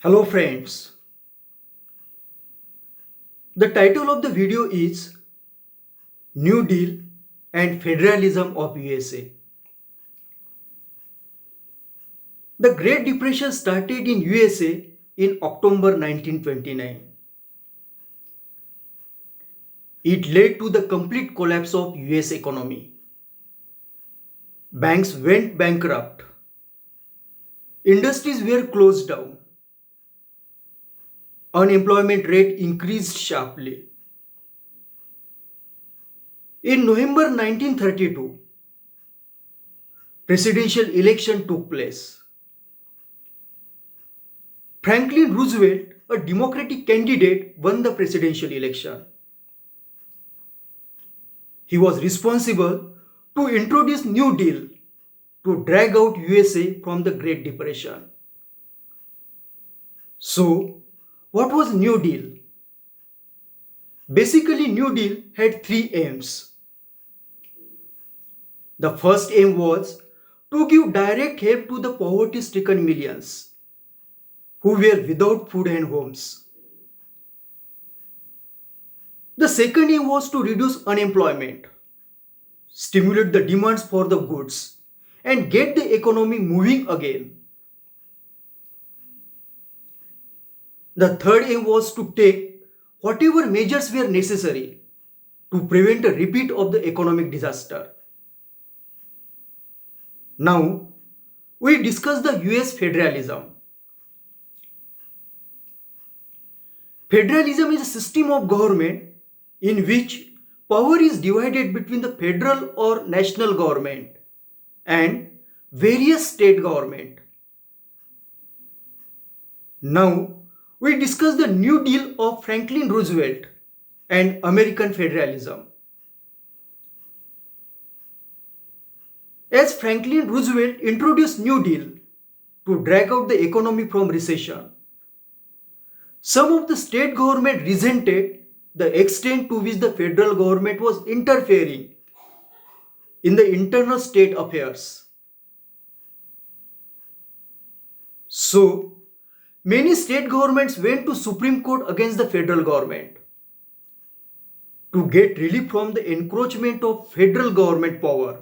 Hello friends, the title of the video is New Deal and Federalism of USA. The Great Depression started in USA in October 1929. It led to the complete collapse of US economy. Banks went bankrupt. Industries were closed down. Unemployment rate increased sharply. In November 1932, presidential election took place. Franklin Roosevelt, a Democratic candidate, won the presidential election. He was responsible to introduce New Deal to drag out USA from the Great Depression. So, what was New Deal? Basically, New Deal had three aims. The first aim was to give direct help to the poverty-stricken millions who were without food and homes. The second aim was to reduce unemployment, stimulate the demands for the goods, and get the economy moving again. The third aim was to take whatever measures were necessary to prevent a repeat of the economic disaster. Now, we discuss the US federalism. Federalism is a system of government in which power is divided between the federal or national government and various state government. Now, we discuss the New Deal of Franklin Roosevelt and American federalism. As Franklin Roosevelt introduced New Deal to drag out the economy from recession, some of the state government resented the extent to which the federal government was interfering in the internal state affairs. So, many state governments went to Supreme Court against the federal government to get relief from the encroachment of federal government power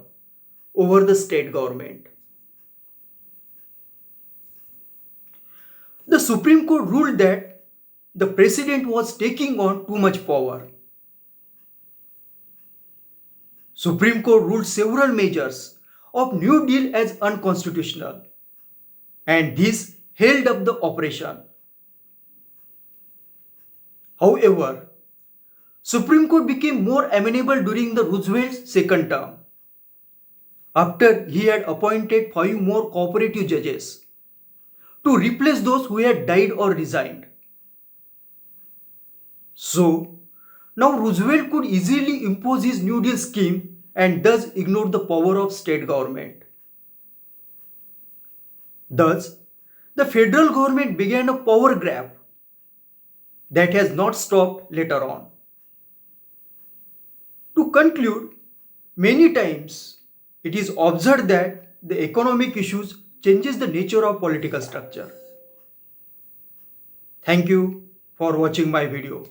over the state government. The Supreme Court ruled that the president was taking on too much power. Supreme Court ruled several measures of New Deal as unconstitutional, and this held up the operation. However, Supreme Court became more amenable during the Roosevelt's second term, after he had appointed 5 more cooperative judges to replace those who had died or resigned. So, now Roosevelt could easily impose his New Deal scheme and thus ignore the power of state government. Thus, the federal government began a power grab that has not stopped later on. To conclude, many times it is observed that the economic issues changes the nature of political structure. Thank you for watching my video.